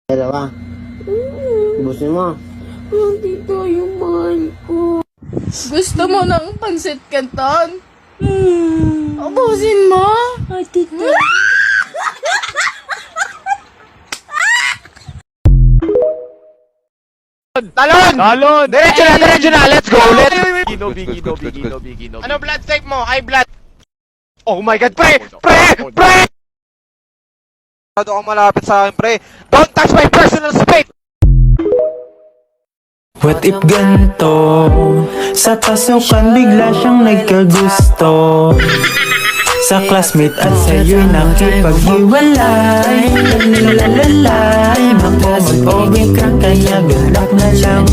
Dalawa. Ubusin mo. Hindi tayo mahal ko. Gusto mo ng pansit canton? Ubusin mo? Ate tayo. Talon! Talon! Diretso na! Let's go! Let's... Bigino. Ano blood type mo? High blood. Oh my god, pre! Pre! Masyado kang malapit sa akin, pre. Don't touch my personal space! What if ganito? Sa pasukan bigla siyang nagkagusto sa classmate at sa'yo'y nakipaghiwalay. Naglalalay mag-over ka kaya good luck na lang.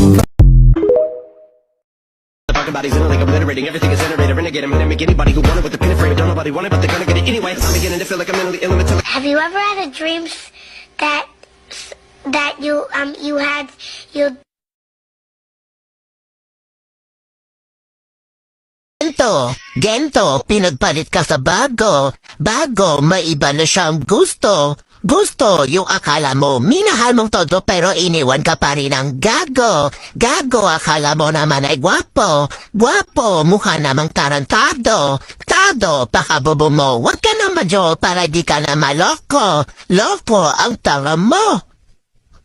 Talking about he's in like obliterating everything is generated renegade. I'm gonna make anybody who wanted with the pin and frame it. Don't nobody want it, but they're gonna get it anyway. I'm beginning to feel like I'm mentally ill until Have you ever had a dream that you Gento, pinagpalit ka sa bago, may iba na siyang gusto, yung akala mo, minahal mong todo pero iniwan ka pa rin ng gago, akala mo naman ay gwapo, mukha namang tarantado, pakabobo mo, wag ka na majol para di ka na maloko, loko ang tanga mo.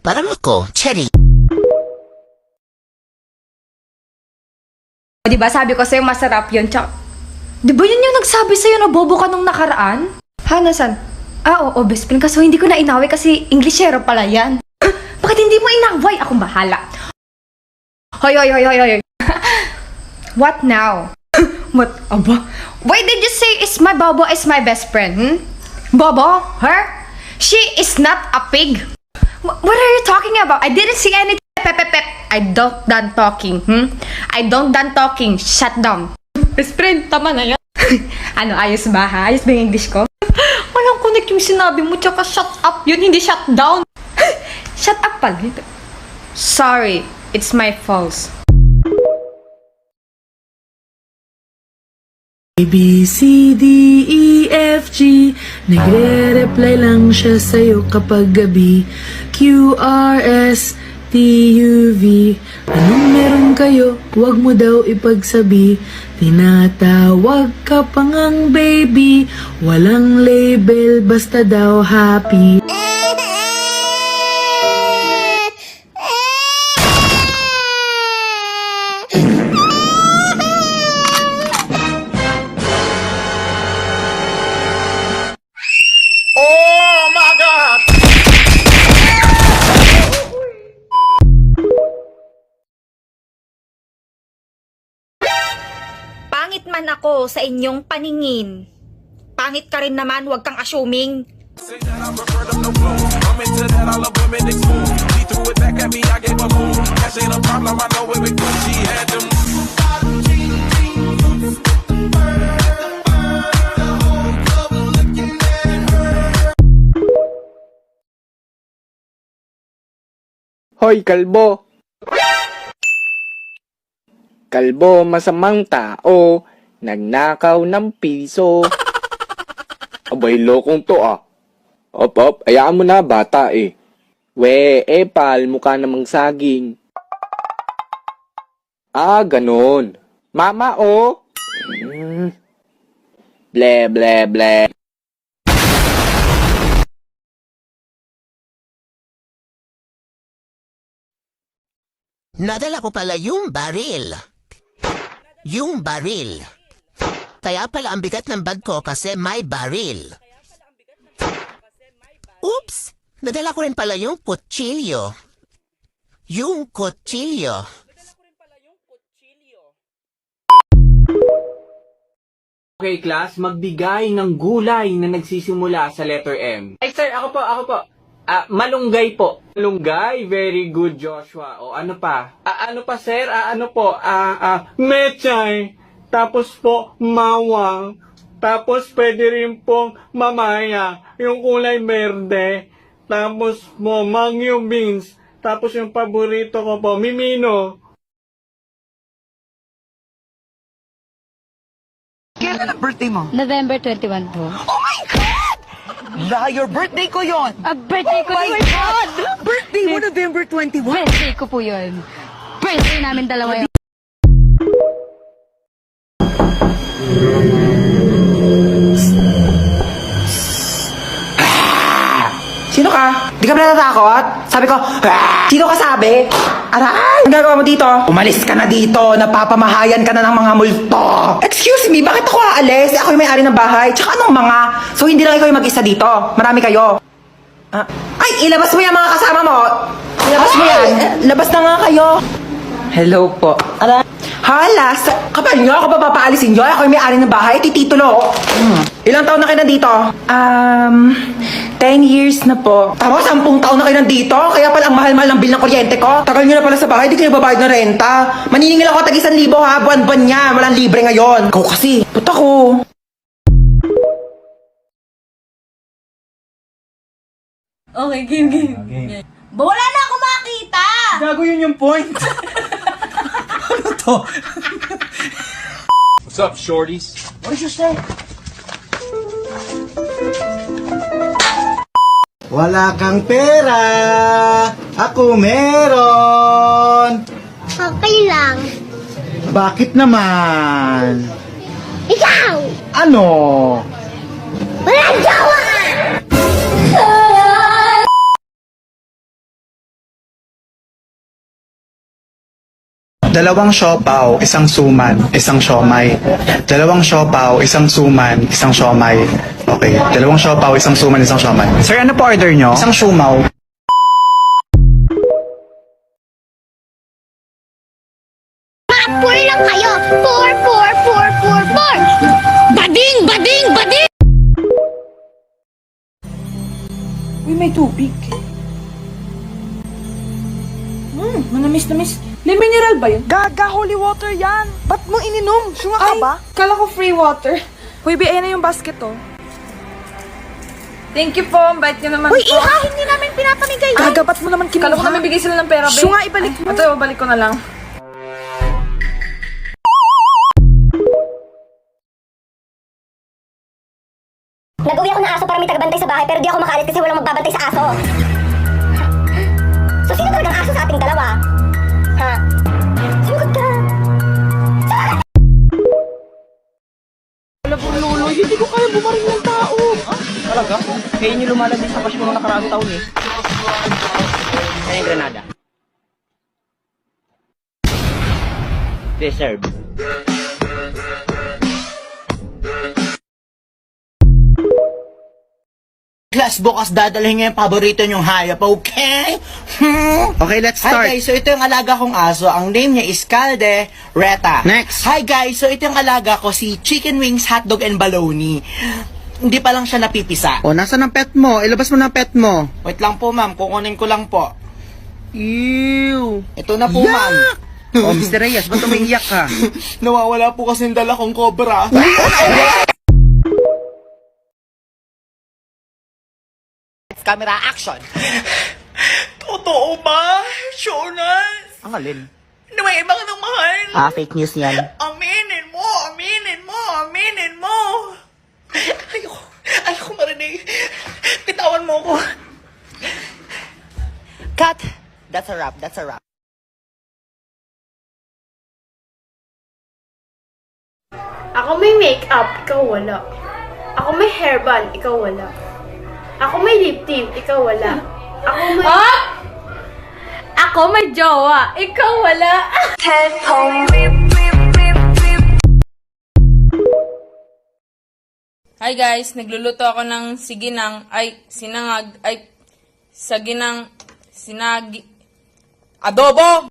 Parang ako, cherry. Diba sabi ko sa'yo masarap yun, tsaka... Diba yun yung nagsabi sa'yo na bobo ka nung nakaraan? Ha, nasan? Oo, best friend, kaso hindi ko na inaway kasi Englishero pala yan. Bakit hindi mo inaway? Akong bahala. Hoy. What now? What? Aba? Why did you say my Bobo is my best friend? Bobo? Her? She is not a pig. What are you talking about? I didn't see anything. I don't done talking. I don't done talking. Shut down. Best friend, tama na yan. Ano, ayos ba ha? Ayos ba yung English ko? Walang connect yung sinabi mo, tsaka shut up yun, hindi shut down. Shut up pala. Sorry, it's my fault. A, B, C, D, E, F, G Nagre-reply lang siya sa'yo kapag gabi Q, R, S, T, U, V Anong meron kayo? Huwag mo daw ipagsabi Tinatawag ka pa ngang baby Walang label, basta daw happy Oh my god! Pangit man ako sa inyong paningin. Pangit ka rin naman, huwag kang assuming. Hoy, kalbo! Kalbo, masamang tao, nagnakaw ng piso. Abay, lokong to ah. Op, ayaan mo na, bata eh. We, pal, mukha namang saging. Ah, ganon. Mama, oh. Ble. Nadala ko pala yung baril. Kaya pala ang bigat ng bag ko kasi may baril. Oops! Nadala ko rin pala yung kutsilyo. Okay class, magbigay ng gulay na nagsisimula sa letter M. Ay sir, ako po. Malunggay po. Malunggay, very good Joshua. O ano pa? Ano pa sir? Ano po? Mechay. Tapos po, mawang. Tapos pwede rin pong mamaya. Yung kulay berde. Tapos po, mangyo beans. Tapos yung paborito ko po, mimino. Kailan ang birthday mo? November 21 po. Oh my God! Liar, birthday ko yon. Birthday ko, oh my God! Birthday 21. Birthday ko po yun. Birthday namin dalawa yun. Sino ka? Di ka ba natatakot? Sabi ko, sino ka sabi? Aray! Ang gagawa mo dito? Umalis ka na dito. Napapamahayan ka na ng mga multo. Excuse me, bakit ako aalis? Ako yung may-ari ng bahay. Tsaka anong mga? So hindi lang ikaw yung mag-isa dito. Marami kayo. Ay, ilabas mo yung mga kasama mo. Ilabas mo yan. Labas na nga kayo. Hello po. Aray. Hala, kapal nyo, ako ba papaalisin nyo? Ako yung may-ari ng bahay, tititulo. Ilang taon na kayo nandito? 10 years na po. Tama, 10 taon na kayo nandito? Kaya pala ang mahal-mahal ng bill ng kuryente ko. Tagal nyo na pala sa bahay, di kayo babayad ng renta. Maniningil ako tag 1,000 ha, buwan-buwan niya. Walang libre ngayon. Ikaw kasi, puta ko. Okay, game. Wala na ako makita! Gago yun yung point. Ano to? What's up, shorties? What did you say? Wala kang pera. Ako meron. Okay lang. Bakit naman? Ikaw! Ano? Walang jowa! Dalawang siopaw, isang suman, isang siomay. Dalawang siopaw, isang suman, isang siomay. Okay, dalawang siopaw, isang suman, isang siomay. Sir, ano po order nyo? Isang siumaw. Mga poor lang kayo! Poor! Bading! Uy, may tubig. Manamis. May mineral ba yun? Gaga, holy water yan. Ba't mo ininom? Sunga ka ba? Kala ko free water. Uy, ayan na yung basket, oh. Thank you po, ang bait nyo naman Uy, po. iha, hindi namin pinapamigay. Gaga, ba't mo naman kinuha? Kala ko namin bigay sila ng pera, babe. Sunga, ibalik mo. Ito, balik ko na lang. Nag-uwi ako ng aso para may tagabantay sa bahay pero di ako makaalis kasi walang magbabantay sa aso. So sino talagang aso sa ating dalawa? Ha? Sumagot ka! Wala po, lolo. Hindi ko kaya bumaring ng tao. Talaga? Kaya inyo lumalabis sa Pasko ng nakaraang taon eh. Kaya yung Granada. Deserve. Class, bukas dadalhin niya yung paborito niyong hayop, okay? Okay, let's start. Hi guys, so ito yung alaga kong aso. Ang name niya is Calde Reta. Next. Hi guys, so ito yung alaga ko, si Chicken Wings, Hotdog, and Baloney. Hindi pa lang siya napipisa. O, nasa ng pet mo? Ilabas mo na pet mo. Wait lang po ma'am, kukunin ko lang po. Ew. Ito na po ma'am. O, Mr. Reyes, ba't umiiyak ka? Nawawala po kasi yung dala kong cobra. Camera action. Totoo ba, Jonas? Ang alin? Na may ibang nang mahal? Fake news yan. Aminin mo! Ayoko marinig. Bitawan mo ko. Cut! That's a wrap. Ako may makeup, ikaw wala. Ako may hairband, ikaw wala. Ako may lip tint, ikaw wala. Ako may jowa, ikaw wala. Hi guys, nagluluto ako ng sinangag, sinagi, adobo!